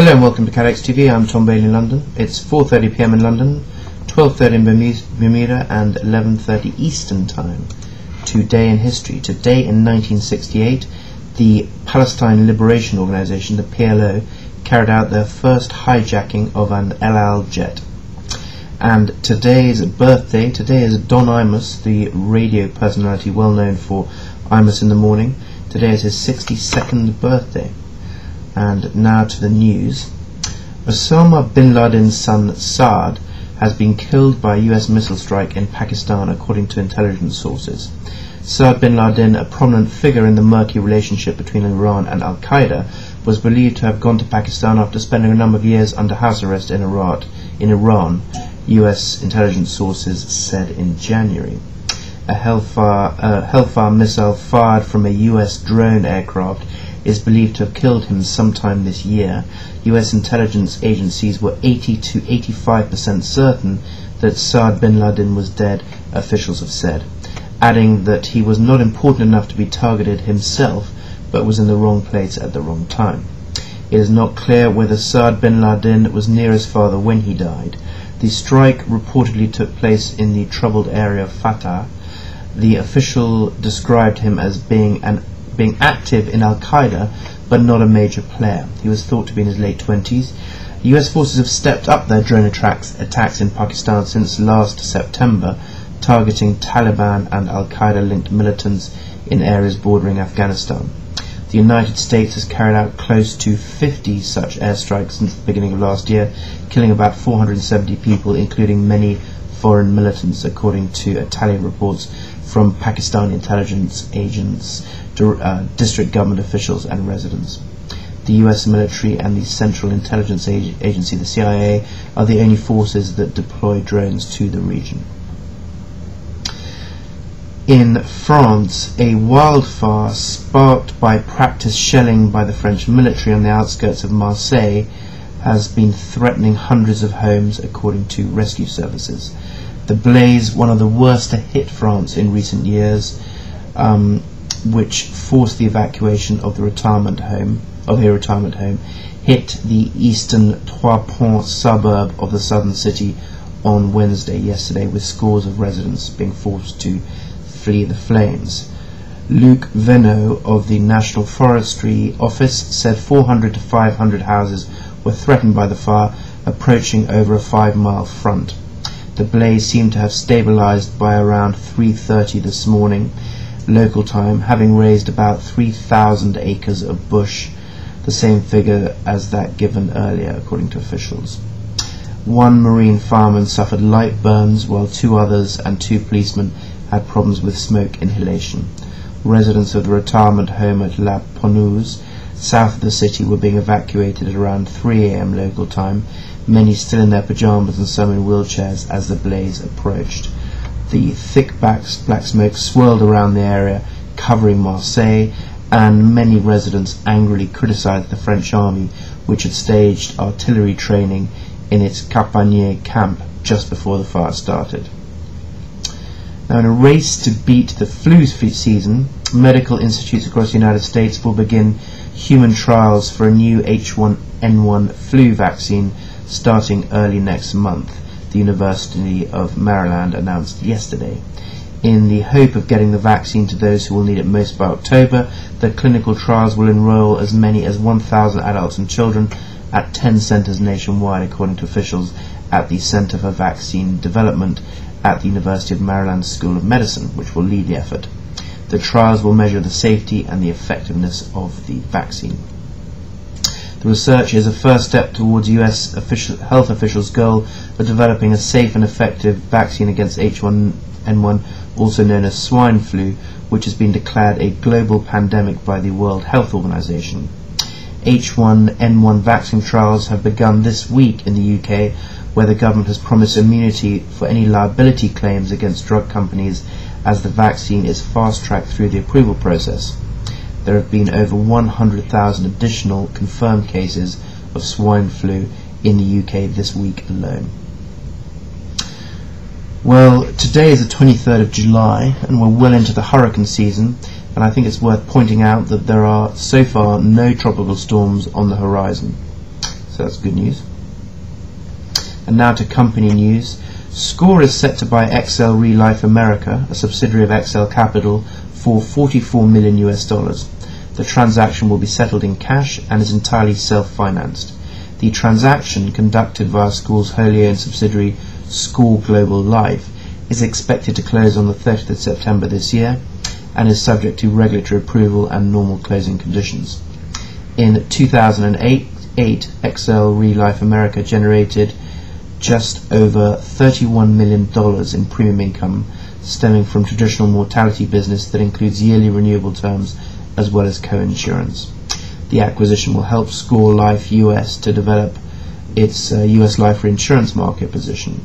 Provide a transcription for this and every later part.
Hello and welcome to CATEX-TV. I'm Tom Bailey in London. It's 4:30 PM in London, 12:30 in Bermuda and 11:30 Eastern Time. Today in history. Today in 1968, the Palestine Liberation Organization, the PLO, carried out their first hijacking of an El Al jet. And today's birthday, today is Don Imus, the radio personality well known for Imus in the Morning. Today is his 62nd birthday. And now to the news. Osama bin Laden's son Saad has been killed by a US missile strike in Pakistan, according to intelligence sources. Saad bin Laden, a prominent figure in the murky relationship between Iran and Al-Qaeda, was believed to have gone to Pakistan after spending a number of years under house arrest in Iran, US intelligence sources said in January. A Hellfire missile fired from a US drone aircraft is believed to have killed him sometime this year. US intelligence agencies were 80 to 85% certain that Saad bin Laden was dead, officials have said, adding that he was not important enough to be targeted himself, but was in the wrong place at the wrong time. It is not clear whether Saad bin Laden was near his father when he died. The strike reportedly took place in the troubled area of Fatah. The official described him as being active in Al-Qaeda, but not a major player. He was thought to be in his late 20s. US forces have stepped up their drone attacks in Pakistan since last September, targeting Taliban and Al-Qaeda-linked militants in areas bordering Afghanistan. The United States has carried out close to 50 such airstrikes since the beginning of last year, killing about 470 people, including many foreign militants, according to a tally of reports from Pakistani intelligence agents, district government officials and residents. The US military and the Central Intelligence Agency, the CIA, are the only forces that deploy drones to the region. In France, a wildfire sparked by practice shelling by the French military on the outskirts of Marseille has been threatening hundreds of homes, according to rescue services. The blaze, one of the worst to hit France in recent years, which forced the evacuation of a retirement home, hit the eastern Trois Ponts suburb of the southern city on yesterday, with scores of residents being forced to flee the flames. Luc Venot of the National Forestry Office said 400 to 500 houses were threatened by the fire, approaching over a 5-mile front. The blaze seemed to have stabilized by around 3:30 this morning, local time, having raised about 3,000 acres of bush, the same figure as that given earlier, according to officials. One marine fireman suffered light burns, while 2 others and 2 policemen had problems with smoke inhalation. Residents of the retirement home at La Perouse, south of the city, were being evacuated at around 3 AM local time, many still in their pyjamas and some in wheelchairs as the blaze approached. The thick black smoke swirled around the area, covering Marseille, and many residents angrily criticized the French army, which had staged artillery training in its Carpanier camp just before the fire started. Now, in a race to beat the flu season, medical institutes across the United States will begin human trials for a new H1N1 flu vaccine starting early next month, the University of Maryland announced yesterday. In the hope of getting the vaccine to those who will need it most by October, the clinical trials will enroll as many as 1,000 adults and children at 10 centers nationwide, according to officials at the Center for Vaccine Development at the University of Maryland School of Medicine, which will lead the effort. The trials will measure the safety and the effectiveness of the vaccine. The research is a first step towards US health officials' goal of developing a safe and effective vaccine against H1N1, also known as swine flu, which has been declared a global pandemic by the World Health Organization. H1N1 vaccine trials have begun this week in the UK, where the government has promised immunity for any liability claims against drug companies as the vaccine is fast-tracked through the approval process. There have been over 100,000 additional confirmed cases of swine flu in the UK this week alone. Well, today is the 23rd of July, and we're well into the hurricane season, and I think it's worth pointing out that there are so far no tropical storms on the horizon. so that's good news. And now to company news. SCOR is set to buy XL Re Life America, a subsidiary of XL Capital, for $44 million. The transaction will be settled in cash and is entirely self-financed. The transaction, conducted via SCOR's wholly owned subsidiary SCOR Global Life, is expected to close on the 30th of September this year and is subject to regulatory approval and normal closing conditions. In 2008, XL Re Life America generated just over $31 million in premium income stemming from traditional mortality business that includes yearly renewable terms as well as co-insurance. The acquisition will help SCOR Life US to develop its US life reinsurance market position.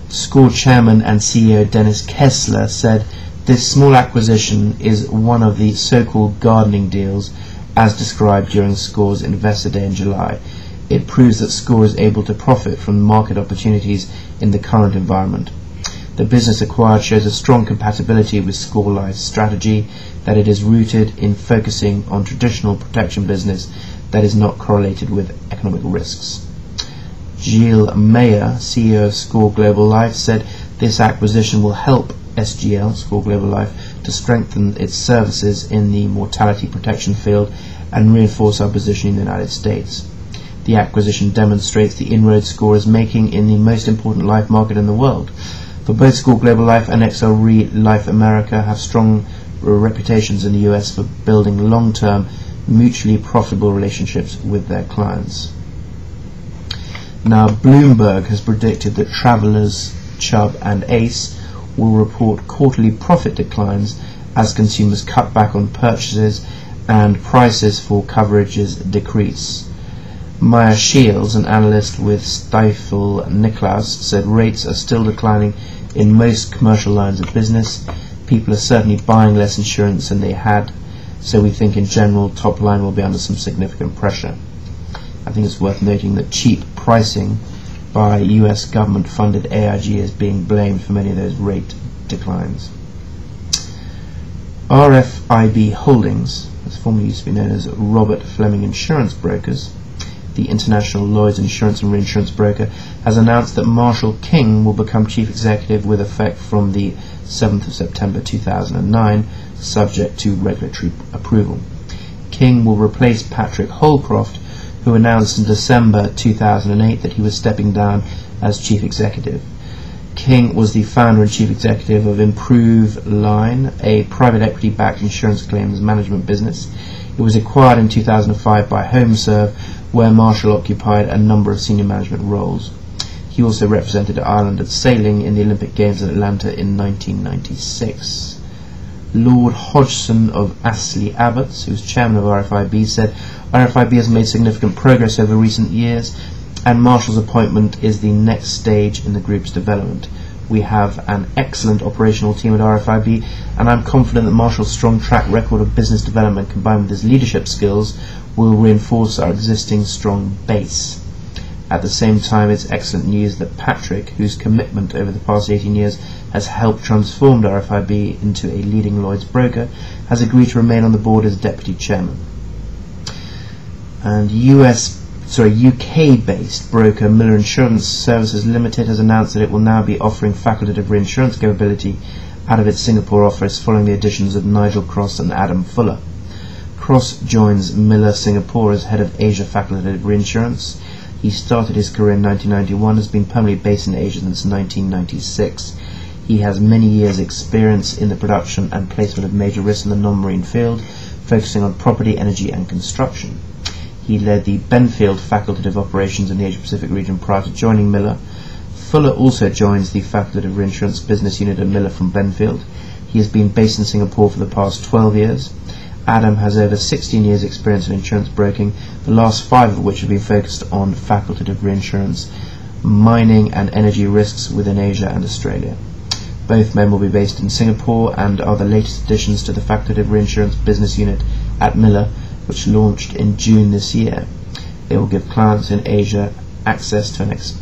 SCOR chairman and CEO Dennis Kessler said, "This small acquisition is one of the so-called gardening deals as described during SCOR's Investor Day in July. It proves that SCOR is able to profit from market opportunities in the current environment. The business acquired shows a strong compatibility with SCOR Life's strategy, that it is rooted in focusing on traditional protection business that is not correlated with economic risks." Gilles Mayer, CEO of SCOR Global Life, said this acquisition will help SGL, SCOR Global Life, to strengthen its services in the mortality protection field and reinforce our position in the United States. The acquisition demonstrates the inroads SCOR is making in the most important life market in the world. For both SCOR Global Life and XL Re Life America have strong reputations in the US for building long-term, mutually profitable relationships with their clients. Now, Bloomberg has predicted that Travelers, Chubb and Ace will report quarterly profit declines as consumers cut back on purchases and prices for coverages decrease. Maya Shields, an analyst with Stifel Nicolaus, said rates are still declining in most commercial lines of business. People are certainly buying less insurance than they had, so we think in general top line will be under some significant pressure. I think it's worth noting that cheap pricing by US government-funded AIG is being blamed for many of those rate declines. RFIB Holdings, as formerly used to be known as Robert Fleming Insurance Brokers, the international Lloyd's insurance and reinsurance broker, has announced that Marshall King will become chief executive with effect from the 7th of September 2009, subject to regulatory approval. King will replace Patrick Holcroft, who announced in December 2008 that he was stepping down as chief executive. King was the founder and chief executive of Improve Line, a private equity-backed insurance claims management business. It was acquired in 2005 by HomeServe, where Marshall occupied a number of senior management roles. He also represented Ireland at sailing in the Olympic Games in Atlanta in 1996. Lord Hodgson of Astley Abbots, who was chairman of RFIB, said RFIB has made significant progress over recent years, and Marshall's appointment is the next stage in the group's development. We have an excellent operational team at RFIB, and I'm confident that Marshall's strong track record of business development combined with his leadership skills will reinforce our existing strong base. At the same time, it's excellent news that Patrick, whose commitment over the past 18 years has helped transform RFIB into a leading Lloyd's broker, has agreed to remain on the board as deputy chairman. And UK-based broker Miller Insurance Services Limited has announced that it will now be offering facultative reinsurance capability out of its Singapore office following the additions of Nigel Cross and Adam Fuller. Cross joins Miller Singapore as head of Asia Facultative Reinsurance. He started his career in 1991 and has been permanently based in Asia since 1996. He has many years' experience in the production and placement of major risks in the non-marine field, focusing on property, energy and construction. He led the Benfield facultative operations in the Asia-Pacific region prior to joining Miller. Fuller also joins the facultative reinsurance business unit at Miller from Benfield. He has been based in Singapore for the past 12 years. Adam has over 16 years' experience in insurance broking, the last 5 of which have been focused on facultative reinsurance, mining and energy risks within Asia and Australia. Both men will be based in Singapore and are the latest additions to the facultative reinsurance business unit at Miller, which launched in June this year. They will give clients in Asia access to an expanded